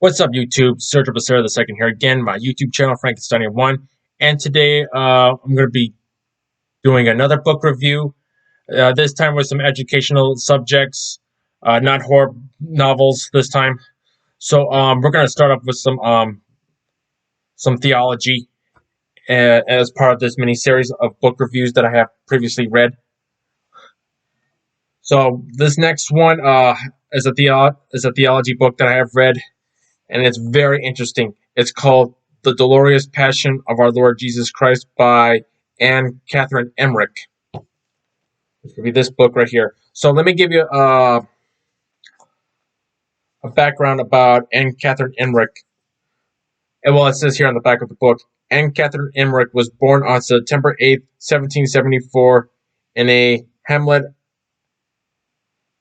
What's up, YouTube? Sergio Becerra II here again, my YouTube channel, Frankenstein1. And today I'm going to be doing another book review, this time with some educational subjects, not horror novels this time. So we're going to start off with some theology as part of this mini-series of book reviews that I have previously read. So this next one is a theology book that I have read, and it's very interesting. It's called The Dolorous Passion of Our Lord Jesus Christ by Anne Catherine Emmerich. It's going to be this book right here. So let me give you a background about Anne Catherine Emmerich. And well, it says here on the back of the book, Anne Catherine Emmerich was born on September 8th, 1774 in a hamlet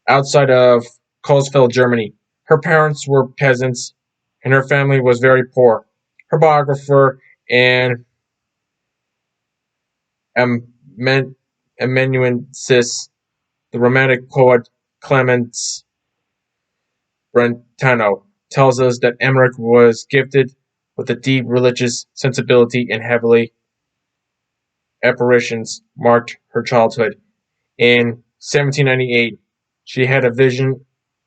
outside of Coesfeld, Germany. Her parents were peasants, and her family was very poor. Her biographer and Emmanuel says the romantic poet Clemens Brentano tells us that Emmerich was gifted with a deep religious sensibility, and heavily apparitions marked her childhood. In 1798, she had a vision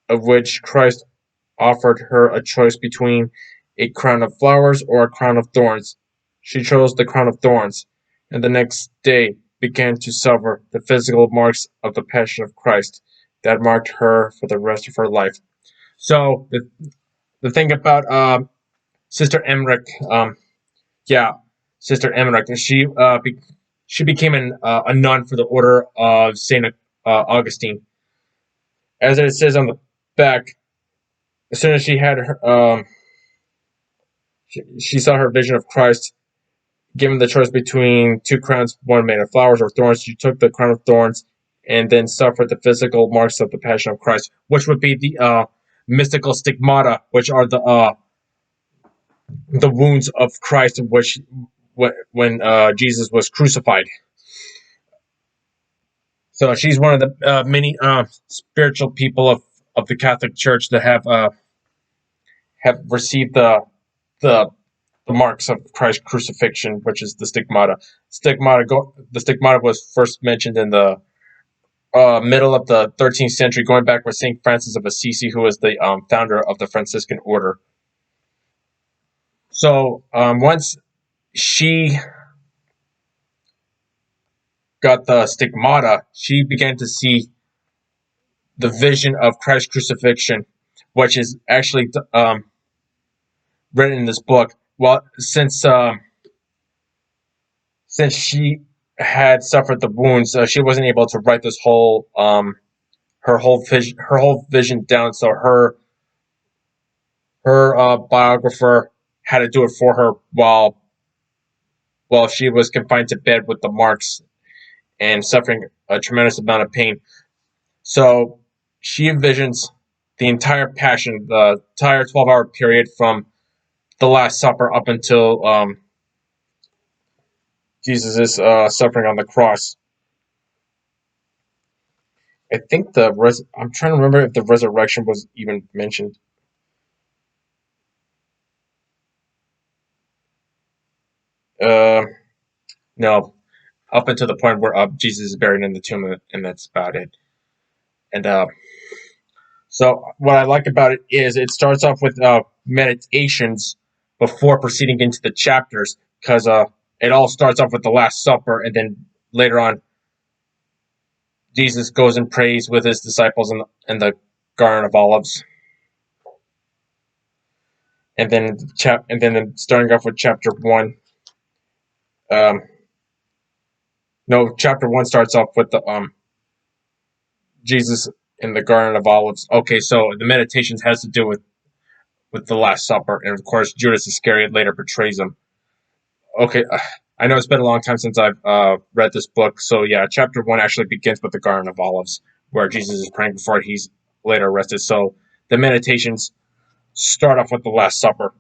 of which Christ offered her a choice between a crown of flowers or a crown of thorns. She chose the crown of thorns, and the next day began to suffer the physical marks of the Passion of Christ that marked her for the rest of her life. So the thing about Sister Emmerich, Sister Emmerich, she became a nun for the Order of Saint Augustine. As it says on the back, as soon as she had her, she saw her vision of Christ. Given the choice between two crowns, one made of flowers or thorns, she took the crown of thorns and then suffered the physical marks of the Passion of Christ, which would be the mystical stigmata, which are the wounds of Christ, which when Jesus was crucified. So she's one of the many spiritual people of the Catholic Church that have received the marks of Christ's crucifixion, which is the stigmata. The stigmata was first mentioned in the middle of the 13th century, going back with Saint Francis of Assisi, who was the founder of the Franciscan order. So once she got the stigmata, she began to see the vision of Christ's crucifixion, which is actually written in this book. Well, since she had suffered the wounds, she wasn't able to write this whole her whole vision down. So her biographer had to do it for her while she was confined to bed with the marks and suffering a tremendous amount of pain. So she envisions the entire Passion, the entire 12-hour period from the Last Supper up until Jesus is suffering on the cross. I think I'm trying to remember if the resurrection was even mentioned. No, up until the point where Jesus is buried in the tomb, and that's about it. And so what I like about it is it starts off with meditations before proceeding into the chapters, because it all starts off with the Last Supper, and then later on, Jesus goes and prays with his disciples in the Garden of Olives. And then starting off with chapter 1. Chapter 1 starts off with the Jesus in the Garden of Olives. Okay, so the meditations has to do with the Last Supper, and of course Judas Iscariot later betrays him. Okay, I know it's been a long time since I've read this book, so yeah, chapter 1 actually begins with the Garden of Olives, where Jesus is praying before he's later arrested. So the meditations start off with the Last Supper.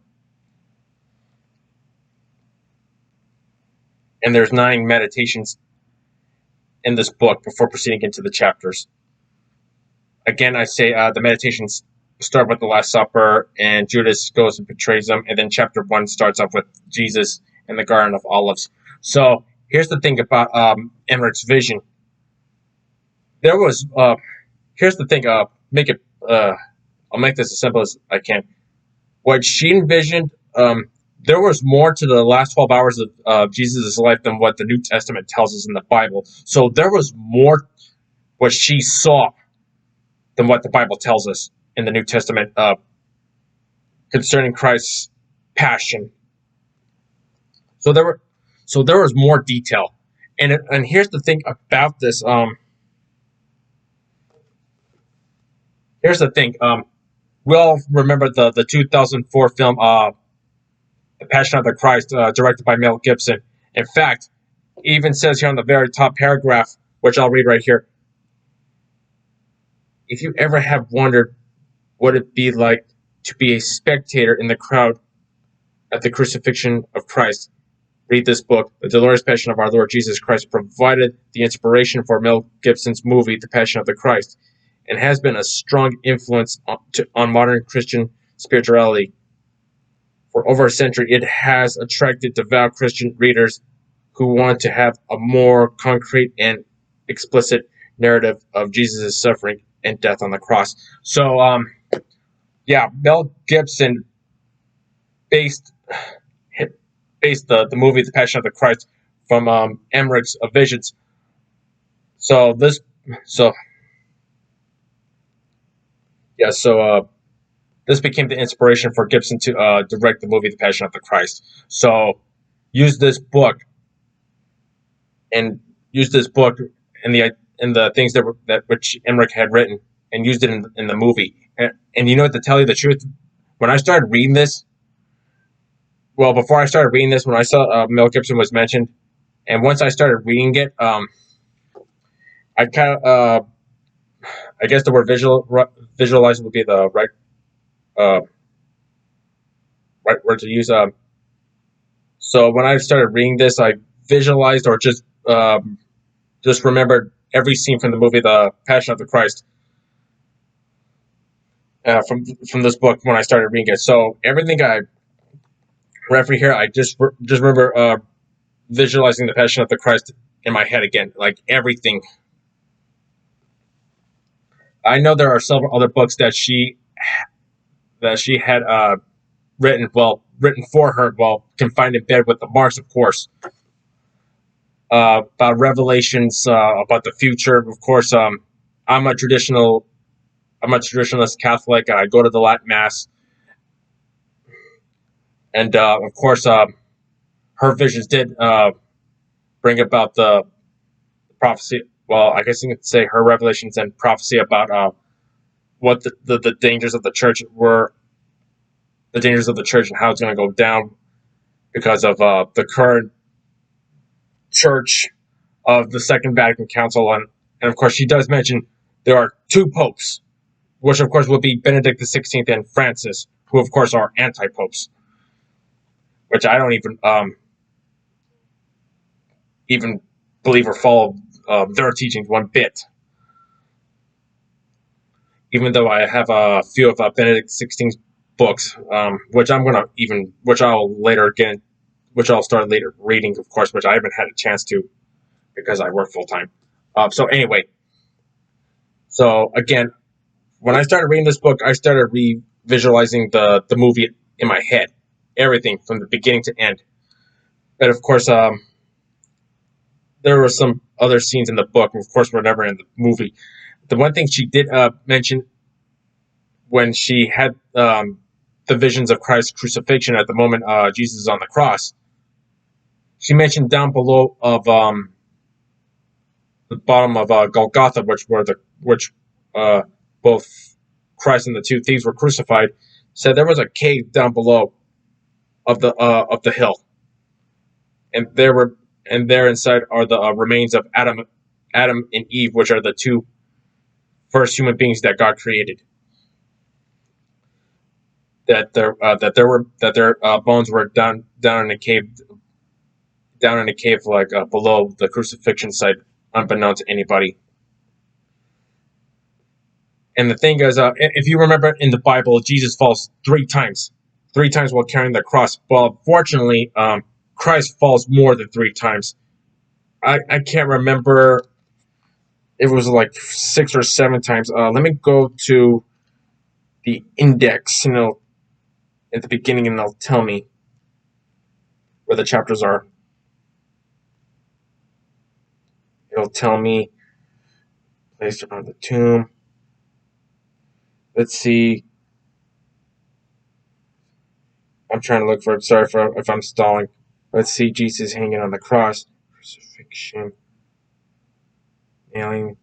And there's 9 meditations in this book before proceeding into the chapters. Again, I say the meditations start with the Last Supper, and Judas goes and betrays him, and then chapter 1 starts off with Jesus in the Garden of Olives. So here's the thing about Emrick's vision. There was here's the thing. Make it. I'll make this as simple as I can. What she envisioned, there was more to the last 12 hours of Jesus' life than what the New Testament tells us in the Bible. So there was more what she saw than what the Bible tells us in the New Testament concerning Christ's passion. So there was more detail, and here's the thing about this. Here's the thing. We all remember the 2004 film The Passion of the Christ, directed by Mel Gibson. In fact, it even says here on the very top paragraph, which I'll read right here. If you ever have wondered what it'd be like to be a spectator in the crowd at the crucifixion of Christ, read this book. The Dolorous Passion of our Lord Jesus Christ provided the inspiration for Mel Gibson's movie, The Passion of the Christ, and has been a strong influence on modern Christian spirituality. For over a century, it has attracted devout Christian readers who want to have a more concrete and explicit narrative of Jesus' suffering and death on the cross. So, Mel Gibson based the movie The Passion of the Christ from Emmerich's visions. This became the inspiration for Gibson to direct the movie The Passion of the Christ. So use this book and the things that which Emmerich had written, and used it in the movie. And you know what, to tell you the truth, when I started reading this, before I started reading this, when I saw Mel Gibson was mentioned, and once I started reading it, I kind of I guess the word visualize would be the right word to use. So when I started reading this, I visualized or just remembered every scene from the movie The Passion of the Christ from this book when I started reading it. So everything I read for here, I just remember visualizing The Passion of the Christ in my head again, like everything. I know there are several other books that she had written for her while confined in bed with the marks, of course. About revelations about the future. Of course, I'm a traditionalist Catholic. I go to the Latin Mass, and of course, her visions did bring about the prophecy. Well, I guess you could say her revelations and prophecy about what the dangers of the church were, the dangers of the church and how it's going to go down because of the current church of the Second Vatican Council. And of course, she does mention there are two popes, which of course would be Benedict XVI and Francis, who of course are anti-popes, which I don't even believe or follow their teachings one bit. Even though I have a few of Benedict XVI's books, which I'll start later reading, of course, which I haven't had a chance to because I work full time. So anyway, again, when I started reading this book, I started visualizing the movie in my head, everything from the beginning to end. But of course, there were some other scenes in the book, and of course, were never in the movie. The one thing she did mention when she had the visions of Christ's crucifixion at the moment Jesus is on the cross, she mentioned down below of the bottom of Golgotha, which both Christ and the two thieves were crucified, said there was a cave down below of the hill, and there inside are the remains of Adam and Eve, which are the two first human beings that God created. That their bones were down in a cave, like below the crucifixion site, unbeknown to anybody. And the thing is, if you remember in the Bible, Jesus falls three times while carrying the cross. Well, fortunately, Christ falls more than 3 times. I can't remember. It was like 6 or 7 times. Let me go to the index, at the beginning, and it'll tell me where the chapters are. It'll tell me placed around the tomb. Let's see. I'm trying to look for it. Sorry if I'm stalling. Let's see. Jesus hanging on the cross. Crucifixion. Nailing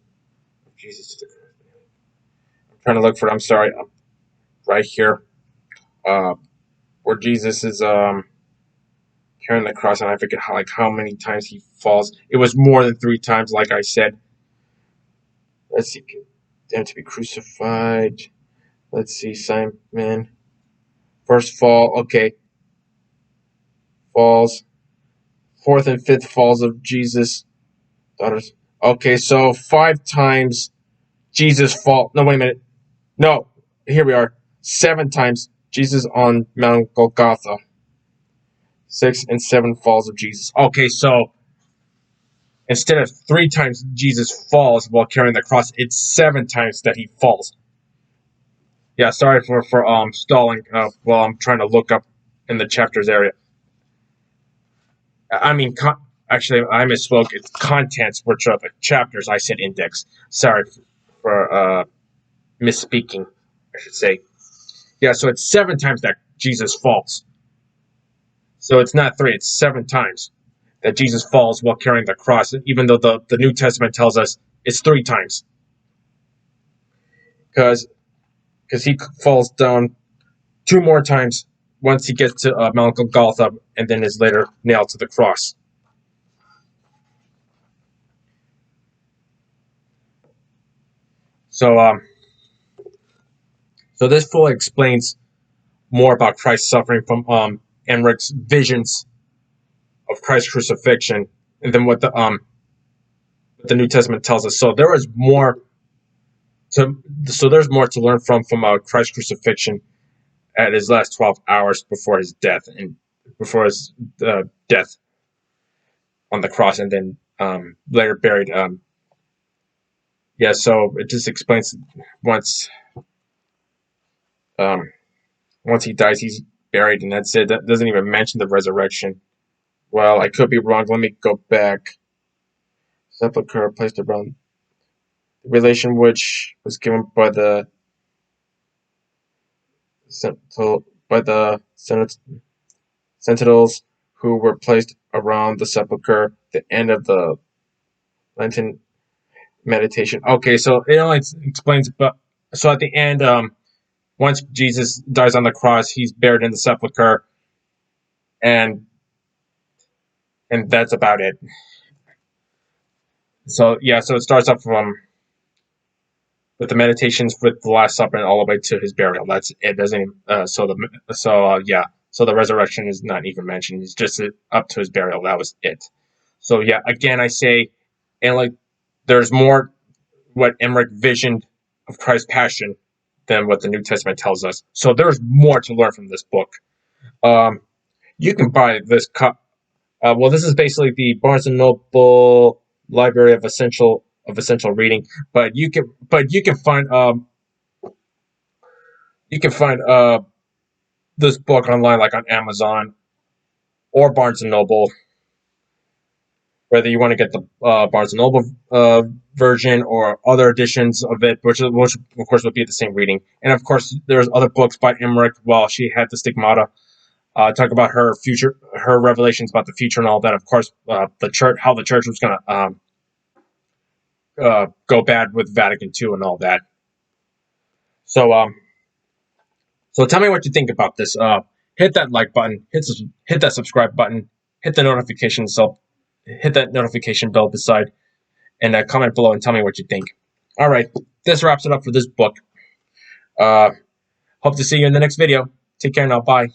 of Jesus to the cross. I'm trying to look for it. I'm sorry. I'm right here. Where Jesus is carrying the cross, and I forget how many times he falls. It was more than 3 times, like I said. Let's see. Condemned to be crucified. Let's see. Simon. First fall. Okay. Falls. Fourth and fifth falls of Jesus. Daughters. Okay, so 5 times Jesus fall. No, wait a minute. No, here we are. 7 times Jesus on Mount Golgotha. 6 and 7 falls of Jesus. Okay, so instead of 3 times Jesus falls while carrying the cross, it's 7 times that he falls. Yeah, sorry for stalling while I'm trying to look up in the chapters area. I mean, actually, I misspoke. It's contents, which are the chapters. I said index. Sorry for misspeaking, I should say. Yeah, so it's 7 times that Jesus falls. So it's not 3, it's 7 times that Jesus falls while carrying the cross, even though the New Testament tells us it's 3 times. Because he falls down 2 more times once he gets to Mount Golgotha, and then is later nailed to the cross. So this fully explains more about Christ's suffering from Emrick's visions of Christ's crucifixion, and then what the New Testament tells us. So there's more to learn from Christ's crucifixion at his last 12 hours before his death, and before his death on the cross, and then later buried. Yeah, so it just explains once he dies, he's buried, and that's it. That doesn't even mention the resurrection. Well, I could be wrong. Let me go back. Sepulchre placed around the relation which was given by the sentinels who were placed around the sepulchre. The end of the Lenten meditation. Okay, so it only explains, but so at the end, once Jesus dies on the cross, he's buried in the sepulchre, and that's about it. So yeah, so it starts off with the meditations with the Last Supper and all the way to his burial. That's it. Doesn't so the resurrection is not even mentioned. It's just up to his burial. That was it. So yeah, again I say, and there's more what Emmerich visioned of Christ's passion than what the New Testament tells us. So there's more to learn from this book. You can buy this well, this is basically the Barnes and Noble Library of Essential Reading, but you can find this book online, like on Amazon or Barnes and Noble. Whether you want to get the Barnes and Noble version or other editions of it, which of course would be the same reading. And of course, there's other books by Emmerich. Well, she had the Stigmata. Talk about her revelations about the future and all that. Of course, the church, how the church was going to go bad with Vatican II and all that. So tell me what you think about this. Hit that like button. Hit that subscribe button. Hit that notification bell beside, and comment below and tell me what you think. All right, this wraps it up for this book. Hope to see you in the next video. Take care now. Bye.